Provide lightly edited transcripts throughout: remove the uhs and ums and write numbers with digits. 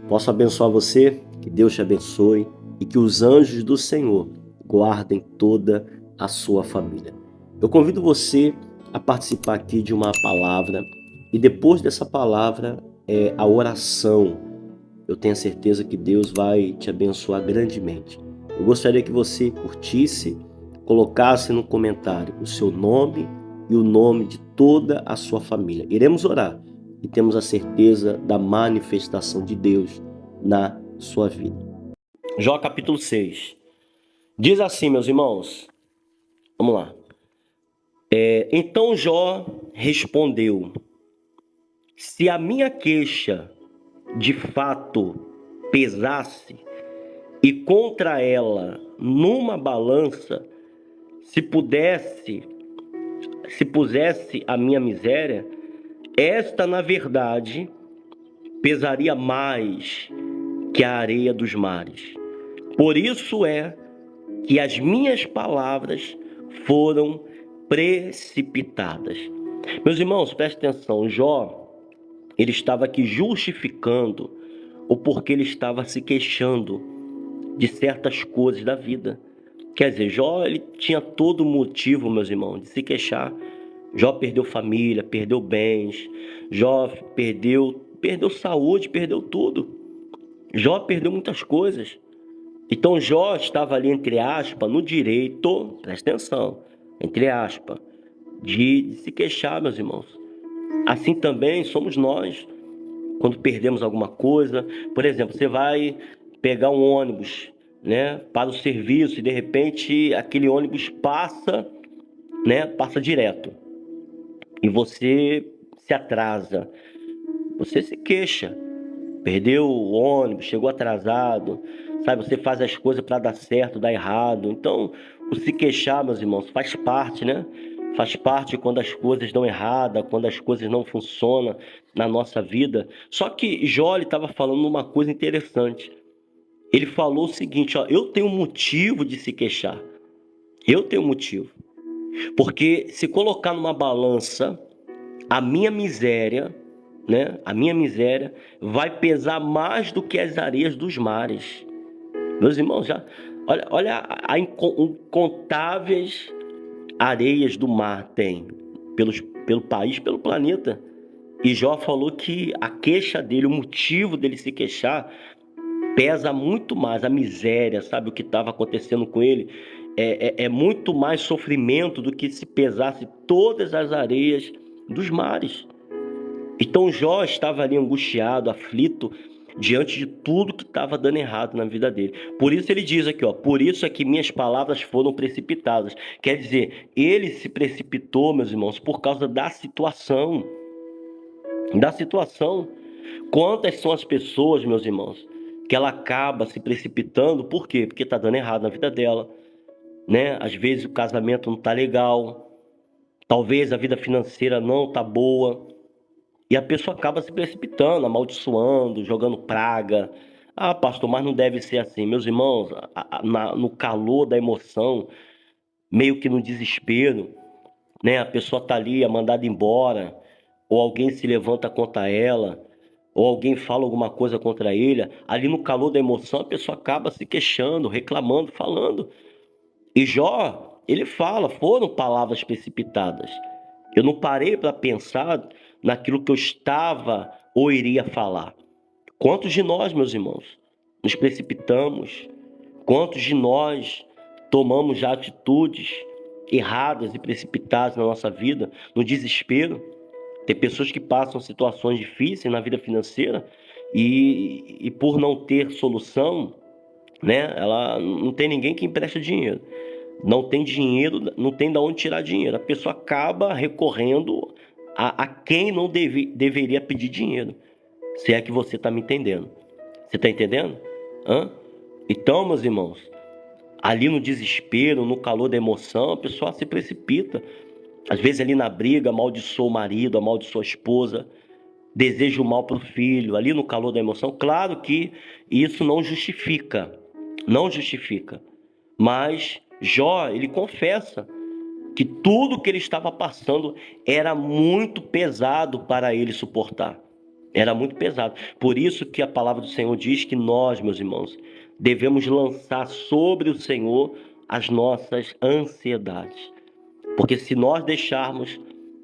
Posso abençoar você, que Deus te abençoe e que os anjos do Senhor guardem toda a sua família. Eu convido você a participar aqui de uma palavra e depois dessa palavra é a oração. Eu tenho a certeza que Deus vai te abençoar grandemente. Eu gostaria que você curtisse, colocasse no comentário o seu nome e o nome de toda a sua família. Iremos orar e temos a certeza da manifestação de Deus na sua vida. Jó capítulo 6. Diz assim, meus irmãos. Vamos lá. Então Jó respondeu: se a minha queixa de fato pesasse e contra ela numa balança se pusesse a minha miséria, esta na verdade pesaria mais que a areia dos mares. Por isso é que as minhas palavras foram precipitadas. Meus irmãos, prestem atenção. Jó, ele estava aqui justificando o porquê ele estava se queixando de certas coisas da vida. Quer dizer, Jó, ele tinha todo motivo, meus irmãos, de se queixar. Jó perdeu família, perdeu bens. Jó perdeu saúde, perdeu tudo. Jó perdeu muitas coisas. Então Jó estava ali, entre aspas, no direito, presta atenção, entre aspas, de se queixar, meus irmãos. Assim também somos nós, quando perdemos alguma coisa. Por exemplo, você vai pegar um ônibus, né, para o serviço e de repente aquele ônibus passa, né, passa direto. E você se atrasa, você se queixa. Perdeu o ônibus, chegou atrasado, sabe? Você faz as coisas para dar certo, dar errado. Então, o se queixar, meus irmãos, faz parte, né? Faz parte quando as coisas dão errada, quando as coisas não funcionam na nossa vida. Só que Jó estava falando uma coisa interessante. Ele falou o seguinte, ó, eu tenho motivo de se queixar. Eu tenho motivo. Porque se colocar numa balança a minha miséria, né? A minha miséria vai pesar mais do que as areias dos mares. Meus irmãos, já olha a incontáveis areias do mar tem pelo país, pelo planeta. E Jó falou que a queixa dele, o motivo dele se queixar, pesa muito mais. A miséria, sabe o que estava acontecendo com ele? É muito mais sofrimento do que se pesasse todas as areias dos mares. Então Jó estava ali angustiado, aflito, diante de tudo que estava dando errado na vida dele. Por isso ele diz aqui, ó, por isso é que minhas palavras foram precipitadas. Quer dizer, ele se precipitou, meus irmãos, por causa da situação. Da situação. Quantas são as pessoas, meus irmãos, que ela acaba se precipitando, por quê? Porque está dando errado na vida dela, né? Às vezes o casamento não está legal, talvez a vida financeira não está boa, e a pessoa acaba se precipitando, amaldiçoando, jogando praga. Ah, pastor, mas não deve ser assim. Meus irmãos, no calor da emoção, meio que no desespero, né? A pessoa tá ali, é mandada embora, ou alguém se levanta contra ela, ou alguém fala alguma coisa contra ele. Ali no calor da emoção, a pessoa acaba se queixando, reclamando, falando. E Jó, ele fala, foram palavras precipitadas. Eu não parei para pensar naquilo que eu estava ou iria falar. Quantos de nós, meus irmãos, nos precipitamos? Quantos de nós tomamos já atitudes erradas e precipitadas na nossa vida, no desespero? Tem pessoas que passam situações difíceis na vida financeira e por não ter solução, né? Ela não tem ninguém que empreste dinheiro. Não tem dinheiro, não tem de onde tirar dinheiro. A pessoa acaba recorrendo a quem não deveria pedir dinheiro. Se é que você está me entendendo. Você está entendendo? Hã? Então, meus irmãos, ali no desespero, no calor da emoção, a pessoa se precipita. Às vezes ali na briga, amaldiçoa o marido, amaldiçoa a esposa, deseja o mal para o filho, ali no calor da emoção. Claro que isso não justifica, não justifica. Mas Jó, ele confessa que tudo que ele estava passando era muito pesado para ele suportar. Era muito pesado. Por isso que a palavra do Senhor diz que nós, meus irmãos, devemos lançar sobre o Senhor as nossas ansiedades. Porque se nós deixarmos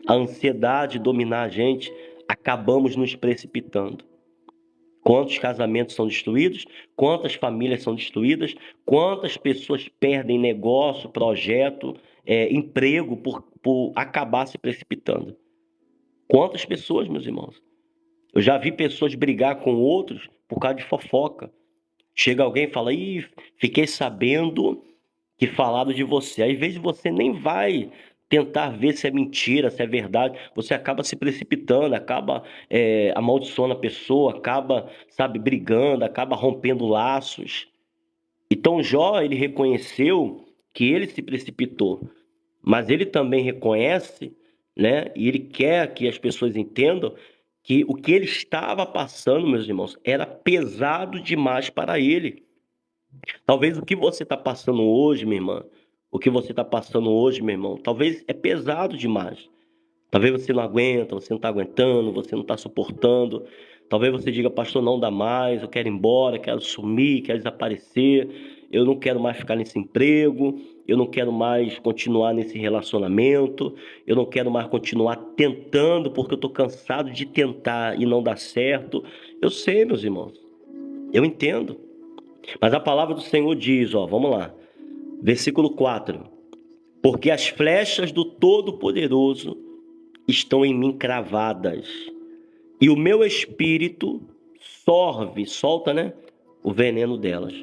a ansiedade dominar a gente, acabamos nos precipitando. Quantos casamentos são destruídos? Quantas famílias são destruídas? Quantas pessoas perdem negócio, projeto, emprego por acabar se precipitando? Quantas pessoas, meus irmãos? Eu já vi pessoas brigar com outros por causa de fofoca. Chega alguém e fala: "Ih, fiquei sabendo que falaram de você". Às vezes você nem vai tentar ver se é mentira, se é verdade. Você acaba se precipitando, acaba amaldiçoando a pessoa, acaba, sabe, brigando, acaba rompendo laços. Então Jó, ele reconheceu que ele se precipitou, mas ele também reconhece, né, e ele quer que as pessoas entendam que o que ele estava passando, meus irmãos, era pesado demais para ele. Talvez o que você está passando hoje, minha irmã, o que você está passando hoje, meu irmão, talvez é pesado demais. Talvez você não aguenta, você não está aguentando, você não está suportando. Talvez você diga: "Pastor, não dá mais, eu quero ir embora, quero sumir, quero desaparecer, eu não quero mais ficar nesse emprego, eu não quero mais continuar nesse relacionamento, eu não quero mais continuar tentando porque eu estou cansado de tentar e não dá certo". Eu sei, meus irmãos, eu entendo. Mas a palavra do Senhor diz, ó, vamos lá, versículo 4: "Porque as flechas do Todo-Poderoso estão em mim cravadas, e o meu espírito solta, né, o veneno delas.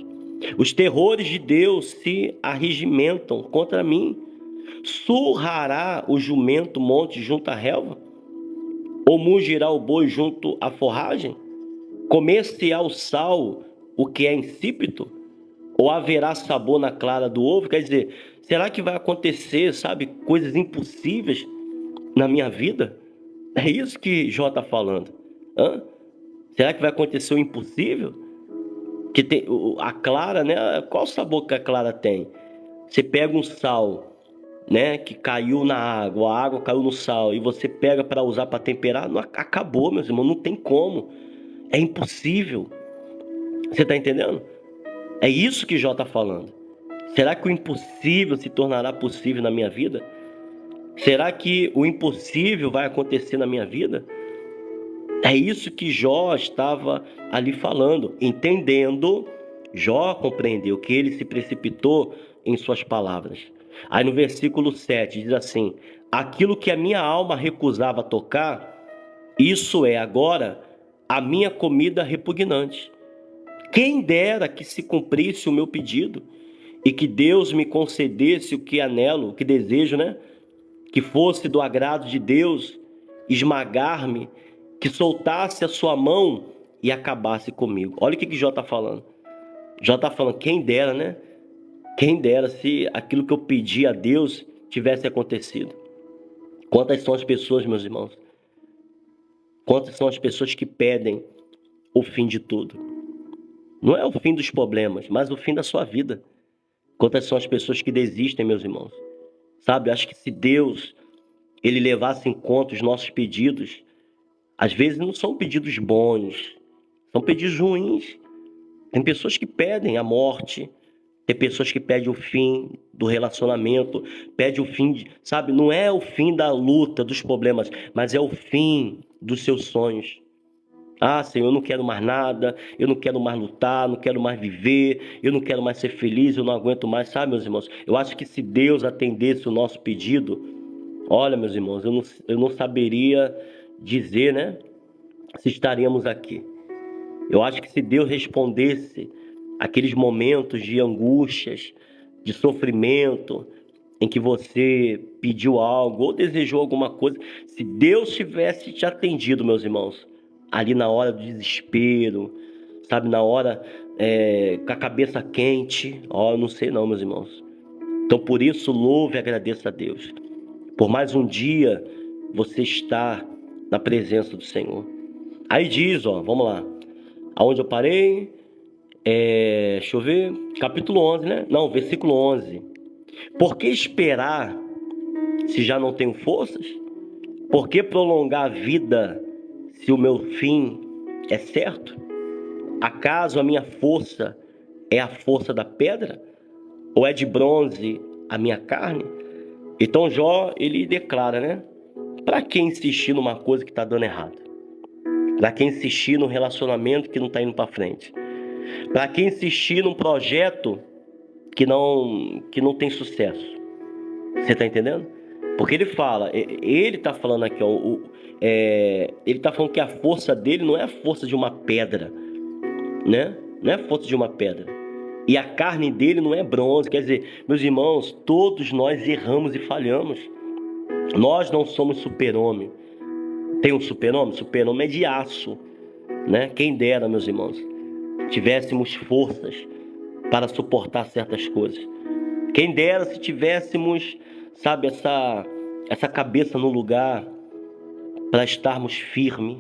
Os terrores de Deus se arregimentam contra mim. Surrará o jumento monte junto à relva? Ou mugirá o boi junto à forragem? Comer-se-á o sal o que é insípido? Ou haverá sabor na clara do ovo?" Quer dizer, será que vai acontecer, sabe, coisas impossíveis na minha vida? É isso que Jó está falando. Hã? Será que vai acontecer o impossível? Que tem a clara, né? Qual o sabor que a clara tem? Você pega um sal, né, que caiu na água, a água caiu no sal e você pega para usar para temperar, não, acabou, meus irmãos, não tem como. É impossível. Você está entendendo? É isso que Jó está falando. Será que o impossível se tornará possível na minha vida? Será que o impossível vai acontecer na minha vida? É isso que Jó estava ali falando, entendendo. Jó compreendeu que ele se precipitou em suas palavras. Aí no versículo 7 diz assim: "Aquilo que a minha alma recusava tocar, isso é agora a minha comida repugnante. Quem dera que se cumprisse o meu pedido e que Deus me concedesse o que anelo, o que desejo, né? Que fosse do agrado de Deus esmagar-me, que soltasse a sua mão e acabasse comigo." Olha o que Jó está falando. Jó está falando: quem dera, né? Quem dera se aquilo que eu pedi a Deus tivesse acontecido. Quantas são as pessoas, meus irmãos? Quantas são as pessoas que pedem o fim de tudo? Não é o fim dos problemas, mas o fim da sua vida. Quantas são as pessoas que desistem, meus irmãos? Sabe, acho que se Deus ele levasse em conta os nossos pedidos, às vezes não são pedidos bons, são pedidos ruins. Tem pessoas que pedem a morte, tem pessoas que pedem o fim do relacionamento, pedem o fim, sabe? Não é o fim da luta, dos problemas, mas é o fim dos seus sonhos. Ah, Senhor, eu não quero mais nada, eu não quero mais lutar, não quero mais viver, eu não quero mais ser feliz, eu não aguento mais, sabe, meus irmãos? Eu acho que se Deus atendesse o nosso pedido, olha, meus irmãos, eu não saberia dizer, né, se estaríamos aqui. Eu acho que se Deus respondesse aqueles momentos de angústias, de sofrimento, em que você pediu algo ou desejou alguma coisa, se Deus tivesse te atendido, meus irmãos, ali na hora do desespero, sabe, na hora com a cabeça quente, ó, eu não sei não, meus irmãos. Então por isso louve e agradeça a Deus. Por mais um dia você estar na presença do Senhor. Aí diz, ó, vamos lá. Aonde eu parei? Deixa eu ver. Capítulo 11, né? Não, versículo 11. "Por que esperar se já não tenho forças? Por que prolongar a vida se o meu fim é certo? Acaso a minha força é a força da pedra? Ou é de bronze a minha carne? Então Jó, ele declara, né? Para que insistir numa coisa que está dando errado? Para que insistir num relacionamento que não está indo para frente? Para que insistir num projeto que não tem sucesso? Você está entendendo? Porque ele fala, ele está falando aqui, ó, ele está falando que a força dele não é a força de uma pedra, né? Não é a força de uma pedra. E a carne dele não é bronze. Quer dizer, meus irmãos, todos nós erramos e falhamos. Nós não somos super-homem. Tem um super-homem? Super-homem é de aço, né? Quem dera, meus irmãos, tivéssemos forças para suportar certas coisas. Quem dera se tivéssemos, sabe, essa cabeça no lugar para estarmos firmes,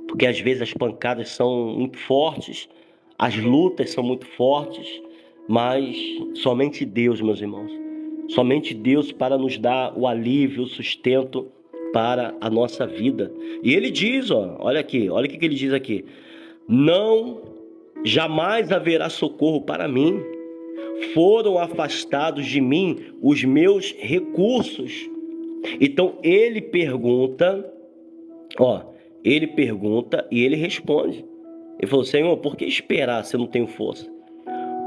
porque às vezes as pancadas são muito fortes, as lutas são muito fortes, mas somente Deus, meus irmãos, somente Deus para nos dar o alívio, o sustento para a nossa vida. E ele diz, ó, olha aqui, olha o que ele diz aqui: não, jamais haverá socorro para mim. Foram afastados de mim os meus recursos. Então ele pergunta, ó, ele pergunta e ele responde. Ele falou: Senhor, por que esperar se eu não tenho força?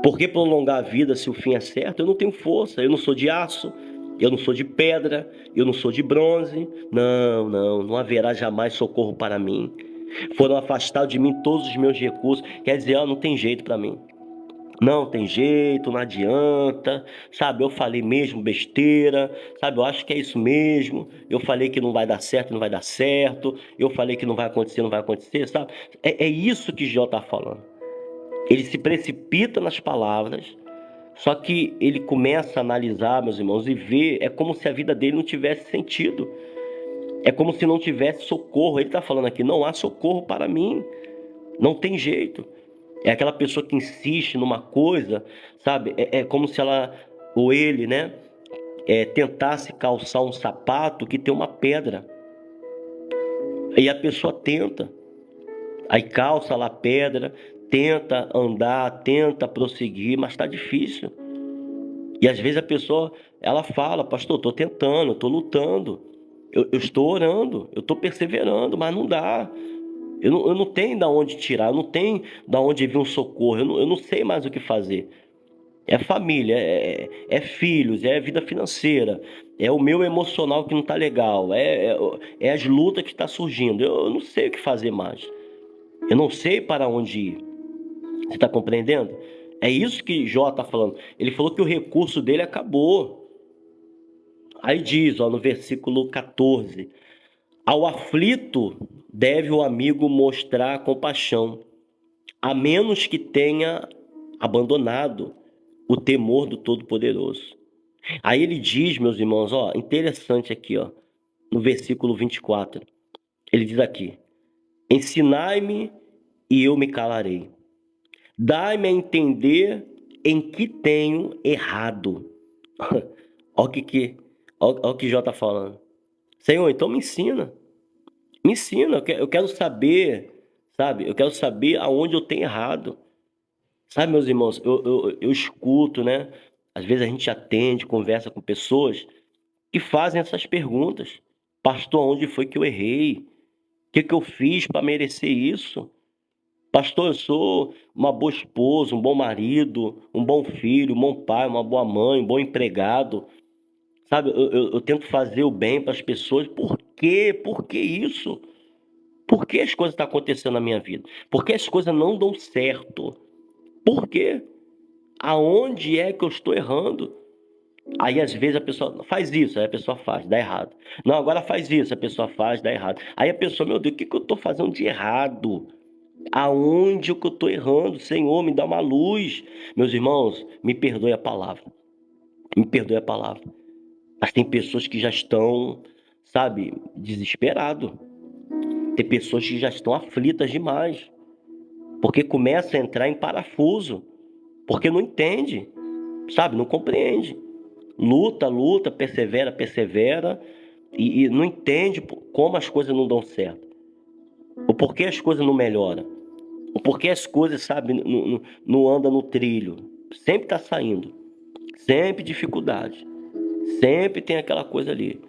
Por que prolongar a vida se o fim é certo? Eu não tenho força, eu não sou de aço, eu não sou de pedra, eu não sou de bronze. Não haverá jamais socorro para mim. Foram afastados de mim todos os meus recursos. Quer dizer, ó, não tem jeito para mim. Não tem jeito, não adianta, sabe? Eu falei mesmo besteira, sabe? Eu acho que é isso mesmo. Eu falei que não vai dar certo, não vai dar certo. Eu falei que não vai acontecer, não vai acontecer, sabe? É isso que Jó está falando. Ele se precipita nas palavras, só que ele começa a analisar, meus irmãos, e ver, é como se a vida dele não tivesse sentido. É como se não tivesse socorro. Ele está falando aqui: não há socorro para mim, não tem jeito. É aquela pessoa que insiste numa coisa, sabe? É como se ela, ou ele, né? Tentasse calçar um sapato que tem uma pedra. E a pessoa tenta. Aí calça lá a pedra, tenta andar, tenta prosseguir, mas está difícil. E às vezes a pessoa, ela fala: pastor, estou tentando, estou lutando, eu estou orando, eu estou perseverando, mas não dá. Eu não tenho de onde tirar, eu não tenho de onde vir um socorro, eu não sei mais o que fazer. É família, é filhos, é vida financeira, é o meu emocional que não está legal, é as lutas que estão surgindo. Eu não sei o que fazer mais, eu não sei para onde ir. Você está compreendendo? É isso que Jó está falando. Ele falou que o recurso dele acabou. Aí diz, ó, no versículo 14: ao aflito deve o amigo mostrar compaixão, a menos que tenha abandonado o temor do Todo-Poderoso. Aí ele diz, meus irmãos, ó, interessante aqui, ó, no versículo 24. Ele diz aqui: ensinai-me e eu me calarei. Dai-me a entender em que tenho errado. Olha o que Jó está falando. Senhor, então me ensina. Me ensina, eu quero saber, sabe? Eu quero saber aonde eu tenho errado. Sabe, meus irmãos, eu escuto, né? Às vezes a gente atende, conversa com pessoas que fazem essas perguntas. Pastor, onde foi que eu errei? O que eu fiz para merecer isso? Pastor, eu sou uma boa esposa, um bom marido, um bom filho, um bom pai, uma boa mãe, um bom empregado. Sabe, eu tento fazer o bem para as pessoas. Por quê? Por que isso? Por que as coisas estão acontecendo na minha vida? Por que as coisas não dão certo? Por quê? Aonde é que eu estou errando? Aí às vezes a pessoa faz isso, aí a pessoa faz, dá errado. Não, agora faz isso, a pessoa faz, dá errado. Aí a pessoa, meu Deus, o que eu estou fazendo de errado? Aonde que eu estou errando? Senhor, me dá uma luz. Meus irmãos, me perdoe a palavra. Me perdoe a palavra. Mas tem pessoas que já estão, sabe, desesperado. Tem pessoas que já estão aflitas demais. Porque começa a entrar em parafuso. Porque não entende, sabe, não compreende. Luta, persevera, e não entende como as coisas não dão certo. O porquê as coisas não melhoram. O porquê as coisas, sabe, não andam no trilho. Sempre tá saindo. Sempre dificuldade. Sempre tem aquela coisa ali.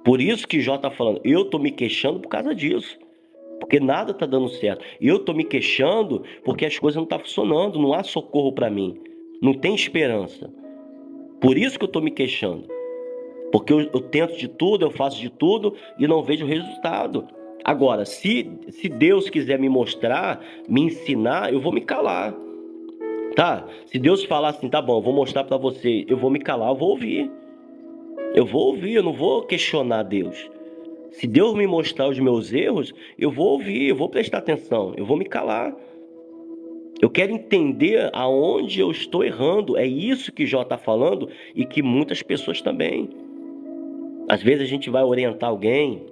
Por isso que Jó tá falando, eu tô me queixando por causa disso. Porque nada tá dando certo. Eu tô me queixando porque as coisas não estão funcionando. Não há socorro para mim. Não tem esperança. Por isso que eu tô me queixando. Porque eu tento de tudo, eu faço de tudo e não vejo resultado. Agora, se Deus quiser me mostrar, me ensinar, eu vou me calar. Tá? Se Deus falar assim, tá bom, eu vou mostrar para você, eu vou me calar, eu vou ouvir. Eu vou ouvir, eu não vou questionar Deus. Se Deus me mostrar os meus erros, eu vou ouvir, eu vou prestar atenção, eu vou me calar. Eu quero entender aonde eu estou errando. É isso que Jó está falando e que muitas pessoas também. Às vezes a gente vai orientar alguém,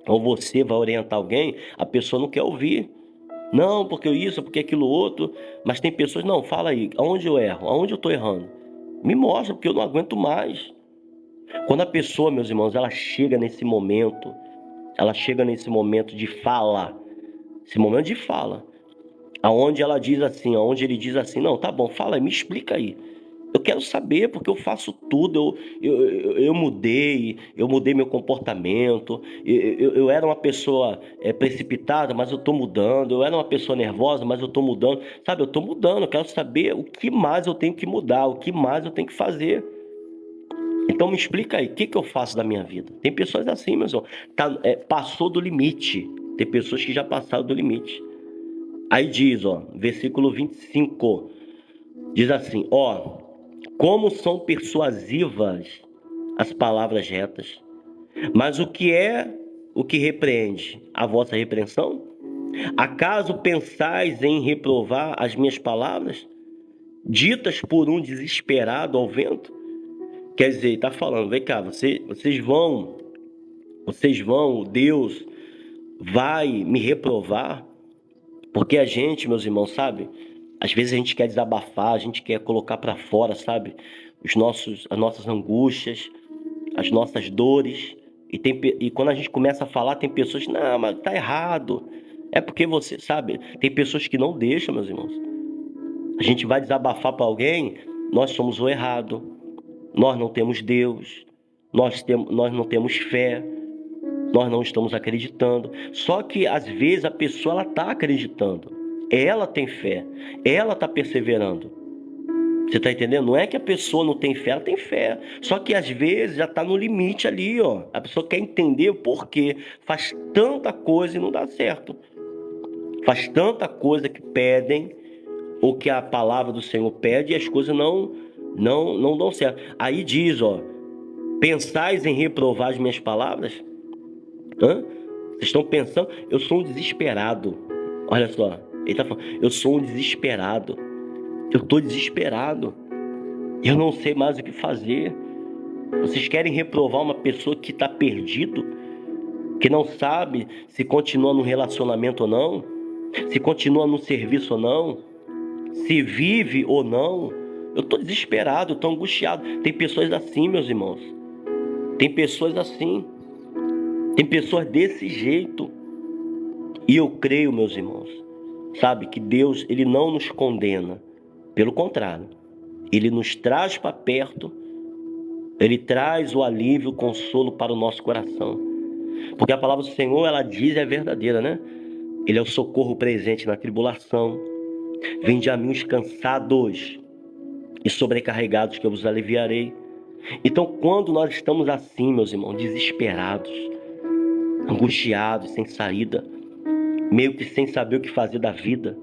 ou você vai orientar alguém, a pessoa não quer ouvir. Não, porque isso, porque aquilo outro. Mas tem pessoas, não, fala aí, aonde eu erro? Aonde eu estou errando? Me mostra, porque eu não aguento mais. Quando a pessoa, meus irmãos, ela chega nesse momento de fala, esse momento de fala, aonde ela diz assim, aonde ele diz assim, não, tá bom, fala aí, me explica aí. Eu quero saber, porque eu faço tudo, eu mudei meu comportamento, eu era uma pessoa precipitada, mas eu tô mudando, eu era uma pessoa nervosa, mas eu tô mudando, sabe, eu tô mudando, eu quero saber o que mais eu tenho que mudar, o que mais eu tenho que fazer. Então me explica aí, o que eu faço da minha vida? Tem pessoas assim, meu irmão, passou do limite, tem pessoas que já passaram do limite. Aí diz, ó, versículo 25, diz assim, ó, como são persuasivas as palavras retas, mas o que repreende? A vossa repreensão? Acaso pensais em reprovar as minhas palavras, ditas por um desesperado ao vento? Quer dizer, está falando, vem cá, Deus vai me reprovar? Porque a gente, meus irmãos, sabe? Às vezes a gente quer desabafar, a gente quer colocar para fora, sabe? As nossas angústias, as nossas dores. E quando a gente começa a falar, tem pessoas que, não, mas tá errado. É porque você, sabe? Tem pessoas que não deixam, meus irmãos. A gente vai desabafar para alguém, nós somos o errado. Nós não temos Deus. Nós não temos fé. Nós não estamos acreditando. Só que às vezes a pessoa ela está acreditando. Ela tem fé. Ela está perseverando. Você está entendendo? Não é que a pessoa não tem fé, ela tem fé. Só que às vezes já está no limite ali, ó. A pessoa quer entender o porquê. Faz tanta coisa e não dá certo. Faz tanta coisa que pedem, ou que a palavra do Senhor pede, e as coisas não dão certo. Aí diz, ó, pensais em reprovar as minhas palavras? Hã? Vocês estão pensando? Eu sou um desesperado. Olha só, ele está falando, eu sou um desesperado. Eu estou desesperado. Eu não sei mais o que fazer. Vocês querem reprovar uma pessoa que está perdido? Que não sabe se continua no relacionamento ou não? Se continua no serviço ou não? Se vive ou não? Eu estou desesperado, eu estou angustiado. Tem pessoas assim, meus irmãos. Tem pessoas assim. Tem pessoas desse jeito. E eu creio, meus irmãos, sabe, que Deus, Ele não nos condena. Pelo contrário, Ele nos traz para perto. Ele traz o alívio, o consolo para o nosso coração. Porque a palavra do Senhor, ela diz, é verdadeira, né? Ele é o socorro presente na tribulação. Vinde a mim os cansados e sobrecarregados, que eu vos aliviarei. Então, quando nós estamos assim, meus irmãos, desesperados, angustiados, sem saída, meio que sem saber o que fazer da vida,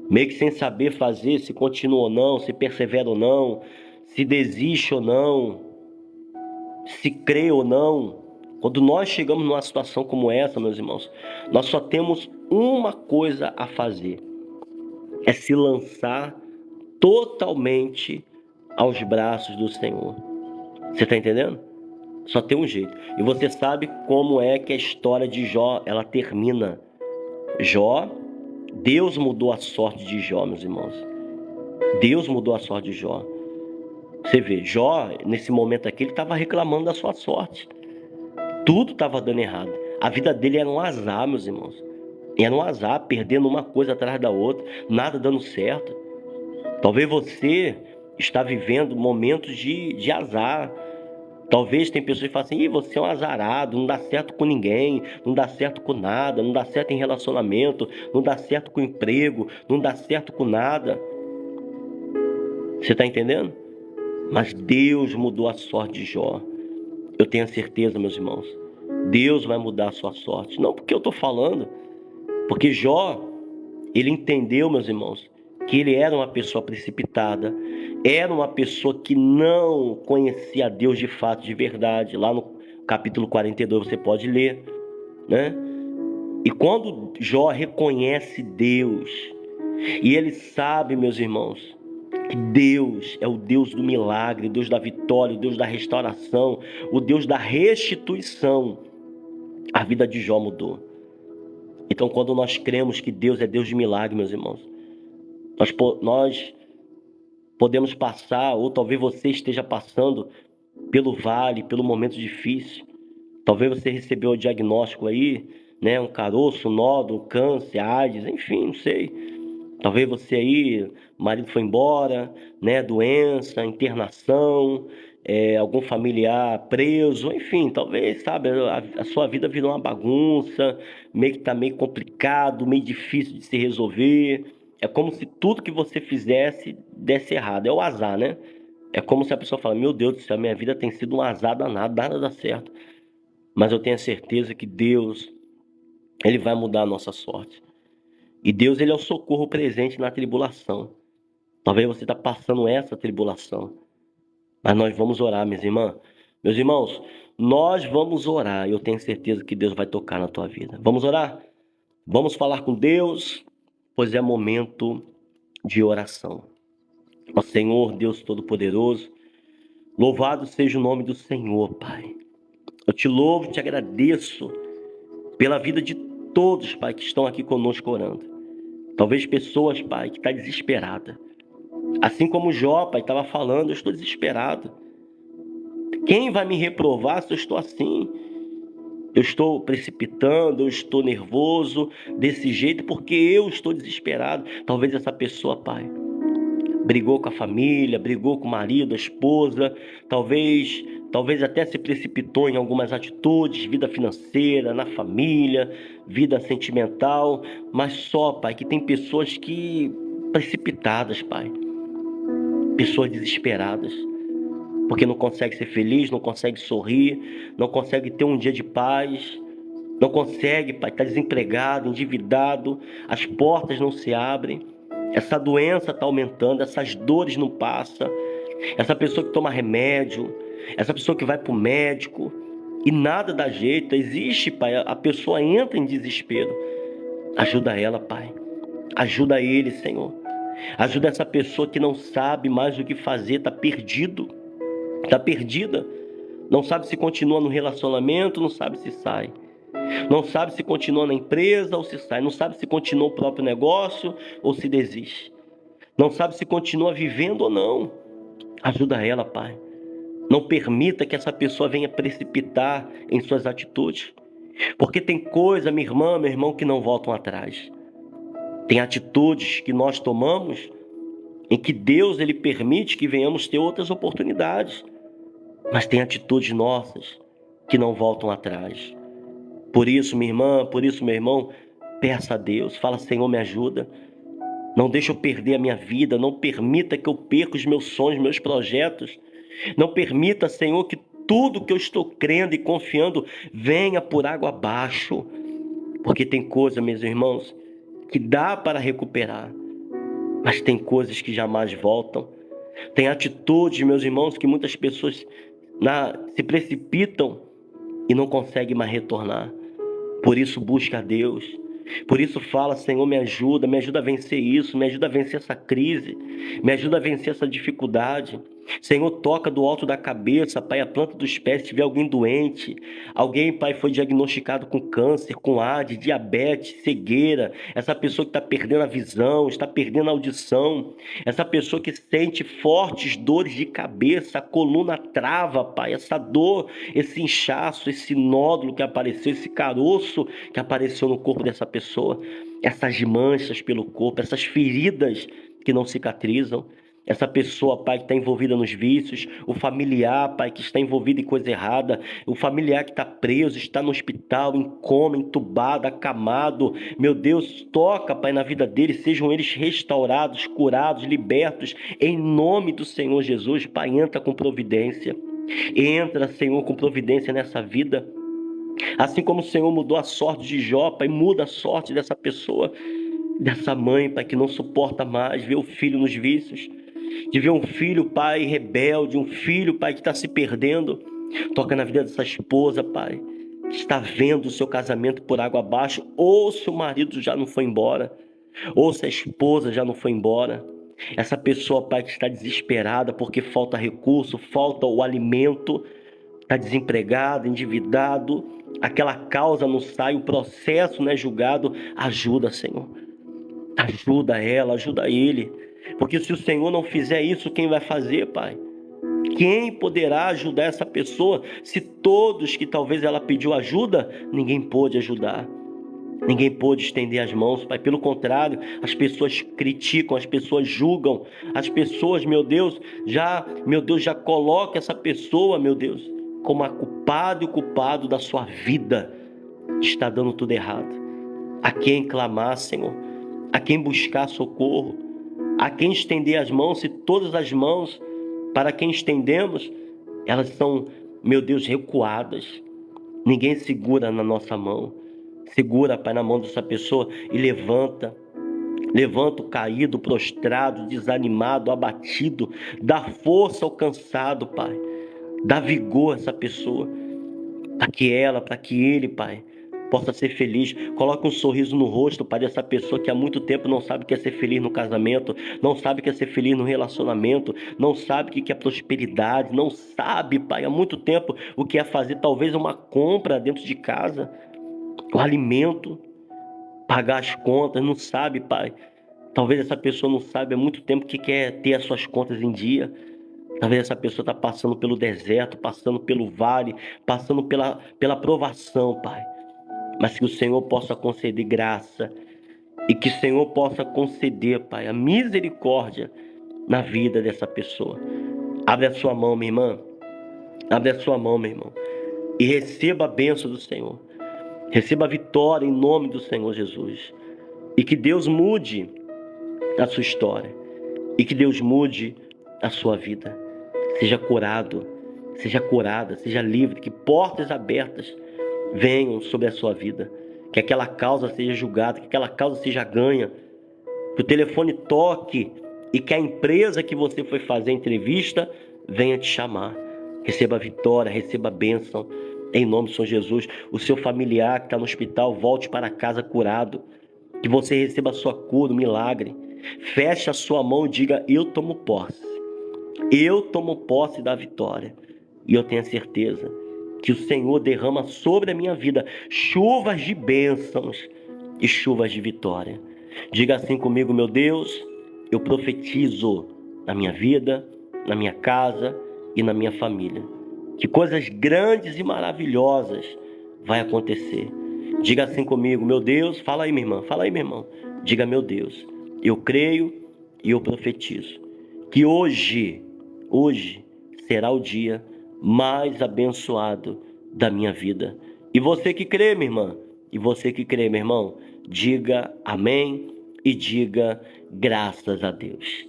meio que sem saber fazer, se continua ou não, se persevera ou não, se desiste ou não, se crê ou não. Quando nós chegamos numa situação como essa, meus irmãos, nós só temos uma coisa a fazer: é se lançar totalmente aos braços do Senhor. Você está entendendo? Só tem um jeito. E você sabe como é que a história de Jó, ela termina. Jó, Deus mudou a sorte de Jó, meus irmãos. Deus mudou a sorte de Jó. Você vê, Jó, nesse momento aqui, ele estava reclamando da sua sorte. Tudo estava dando errado. A vida dele era um azar, meus irmãos. É no azar, perdendo uma coisa atrás da outra, nada dando certo. Talvez você está vivendo momentos de azar. Talvez tem pessoas que falam assim: você é um azarado, não dá certo com ninguém, não dá certo com nada, não dá certo em relacionamento, não dá certo com emprego, não dá certo com nada. Você está entendendo? Mas Deus mudou a sorte de Jó. Eu tenho a certeza, meus irmãos. Deus vai mudar a sua sorte. Não porque eu estou falando, porque Jó, ele entendeu, meus irmãos, que ele era uma pessoa precipitada, era uma pessoa que não conhecia a Deus de fato, de verdade. Lá no capítulo 42 você pode ler, né? E quando Jó reconhece Deus, e ele sabe, meus irmãos, que Deus é o Deus do milagre, o Deus da vitória, o Deus da restauração, o Deus da restituição, a vida de Jó mudou. Então, quando nós cremos que Deus é Deus de milagre, meus irmãos, nós podemos passar, ou talvez você esteja passando pelo vale, pelo momento difícil. Talvez você recebeu o diagnóstico aí, né? Um caroço, um nódulo, câncer, AIDS, enfim, não sei. Talvez você aí, o marido foi embora, né? Doença, internação, algum familiar preso, enfim, talvez, sabe, a sua vida virou uma bagunça, meio que tá meio complicado, meio difícil de se resolver. É como se tudo que você fizesse desse errado. É o azar, né? É como se a pessoa fala: meu Deus do céu, minha vida tem sido um azar danado, nada dá certo. Mas eu tenho a certeza que Deus, Ele vai mudar a nossa sorte. E Deus, Ele é o socorro presente na tribulação. Talvez você está passando essa tribulação. Mas nós vamos orar, minhas irmãs. Meus irmãos, nós vamos orar. E eu tenho certeza que Deus vai tocar na tua vida. Vamos orar? Vamos falar com Deus, pois é momento de oração. Ó Senhor, Deus Todo-Poderoso, louvado seja o nome do Senhor, Pai. Eu te louvo, te agradeço pela vida de todos, Pai, que estão aqui conosco orando. Talvez pessoas, Pai, que estão desesperadas. Assim como Jó, Pai, estava falando: eu estou desesperado. Quem vai me reprovar se eu estou assim? Eu estou precipitando, eu estou nervoso desse jeito porque eu estou desesperado. Talvez essa pessoa, Pai, brigou com a família, brigou com o marido, a esposa, talvez até se precipitou em algumas atitudes, vida financeira, na família, vida sentimental, mas só, Pai, que tem pessoas que precipitadas, Pai, pessoas desesperadas, porque não consegue ser feliz, não consegue sorrir, não consegue ter um dia de paz, não consegue, Pai, está desempregado, endividado, as portas não se abrem, essa doença está aumentando, essas dores não passam, essa pessoa que toma remédio, essa pessoa que vai para o médico e nada dá jeito, existe, Pai, a pessoa entra em desespero. Ajuda ela, Pai, ajuda ele, Senhor, ajuda essa pessoa que não sabe mais o que fazer, está perdido, está perdida, não sabe se continua no relacionamento, não sabe se sai, não sabe se continua na empresa ou se sai, não sabe se continua o próprio negócio ou se desiste, não sabe se continua vivendo ou não. Ajuda ela, Pai. Não permita que essa pessoa venha precipitar em suas atitudes, porque tem coisa, minha irmã, meu irmão, que não voltam atrás. Tem atitudes que nós tomamos em que Deus, Ele permite que venhamos ter outras oportunidades, mas tem atitudes nossas que não voltam atrás. Por isso, minha irmã, por isso, meu irmão, peça a Deus, fala: Senhor, me ajuda, não deixa eu perder a minha vida, não permita que eu perca os meus sonhos, meus projetos, não permita, Senhor, que tudo que eu estou crendo e confiando venha por água abaixo, porque tem coisa, meus irmãos, que dá para recuperar, mas tem coisas que jamais voltam. Tem atitudes, meus irmãos, que muitas pessoas se precipitam e não conseguem mais retornar. Por isso busca a Deus. Por isso fala: Senhor, me ajuda a vencer isso, me ajuda a vencer essa crise, Me ajuda a vencer essa dificuldade. Senhor, toca do alto da cabeça, Pai, a planta dos pés, se tiver alguém doente. Alguém, Pai, foi diagnosticado com câncer, com AIDS, diabetes, cegueira. Essa pessoa que está perdendo a visão, está perdendo a audição. Essa pessoa que sente fortes dores de cabeça, a coluna trava, Pai. Essa dor, esse inchaço, esse nódulo que apareceu, esse caroço que apareceu no corpo dessa pessoa. Essas manchas pelo corpo, essas feridas que não cicatrizam. Essa pessoa, Pai, que está envolvida nos vícios, o familiar, Pai, que está envolvido em coisa errada, o familiar que está preso, está no hospital, em coma, entubado, acamado. Meu Deus, toca, Pai, na vida deles, sejam eles restaurados, curados, libertos, em nome do Senhor Jesus. Pai, entra com providência. Entra, Senhor, com providência nessa vida. Assim como o Senhor mudou a sorte de Jó, Pai, muda a sorte dessa pessoa, dessa mãe, Pai, que não suporta mais ver o filho nos vícios, de ver um filho, Pai, rebelde, um filho, Pai, que está se perdendo. Toca na vida dessa esposa, Pai, que está vendo o seu casamento por água abaixo, ou se o marido já não foi embora, ou se a esposa já não foi embora. Essa pessoa, Pai, que está desesperada porque falta recurso, falta o alimento, está desempregado, endividado, aquela causa não sai, o processo não é julgado. Ajuda, Senhor. Ajuda ela, ajuda ele. Porque se o Senhor não fizer isso, quem vai fazer, Pai? Quem poderá ajudar essa pessoa se todos que talvez ela pediu ajuda, ninguém pôde ajudar? Ninguém pôde estender as mãos, Pai. Pelo contrário, as pessoas criticam, as pessoas julgam, as pessoas, meu Deus, já coloca essa pessoa, meu Deus, como a culpada e o culpado da sua vida. Está dando tudo errado. A quem clamar, Senhor? A quem buscar socorro? A quem estender as mãos? Se todas as mãos para quem estendemos, elas são, meu Deus, recuadas. Ninguém segura na nossa mão. Segura, Pai, na mão dessa pessoa e levanta. Levanta o caído, prostrado, desanimado, abatido. Dá força ao cansado, Pai. Dá vigor a essa pessoa. Para que ele, Pai, possa ser feliz. Coloque um sorriso no rosto, Pai, dessa pessoa que há muito tempo não sabe o que é ser feliz no casamento, não sabe o que é ser feliz no relacionamento, não sabe o que é prosperidade, não sabe, Pai, há muito tempo o que é fazer talvez uma compra dentro de casa, o alimento, pagar as contas, não sabe, Pai. Talvez essa pessoa não sabe há muito tempo o que é ter as suas contas em dia. Talvez essa pessoa está passando pelo deserto, passando pelo vale, passando pela provação, Pai. Mas que o Senhor possa conceder graça e que o Senhor possa conceder, Pai, a misericórdia na vida dessa pessoa. Abre a sua mão, minha irmã. Abre a sua mão, meu irmão. E receba a bênção do Senhor. Receba a vitória em nome do Senhor Jesus. E que Deus mude a sua história. E que Deus mude a sua vida. Seja curado, seja curada, seja livre. Que portas abertas venham sobre a sua vida. Que aquela causa seja julgada, que aquela causa seja ganha. Que o telefone toque e que a empresa que você foi fazer a entrevista venha te chamar. Receba a vitória, receba a bênção. Em nome do Senhor Jesus. O seu familiar que está no hospital, volte para casa curado. Que você receba a sua cura, o milagre. Feche a sua mão e diga: eu tomo posse. Eu tomo posse da vitória. E eu tenho a certeza que o Senhor derrama sobre a minha vida chuvas de bênçãos e chuvas de vitória. Diga assim comigo: meu Deus, eu profetizo na minha vida, na minha casa e na minha família, que coisas grandes e maravilhosas vai acontecer. Diga assim comigo: meu Deus, fala aí, minha irmã, fala aí, meu irmão. Diga: meu Deus, eu creio e eu profetizo que hoje será o dia mais abençoado da minha vida. E você que crê, minha irmã, e você que crê, meu irmão, diga amém e diga graças a Deus.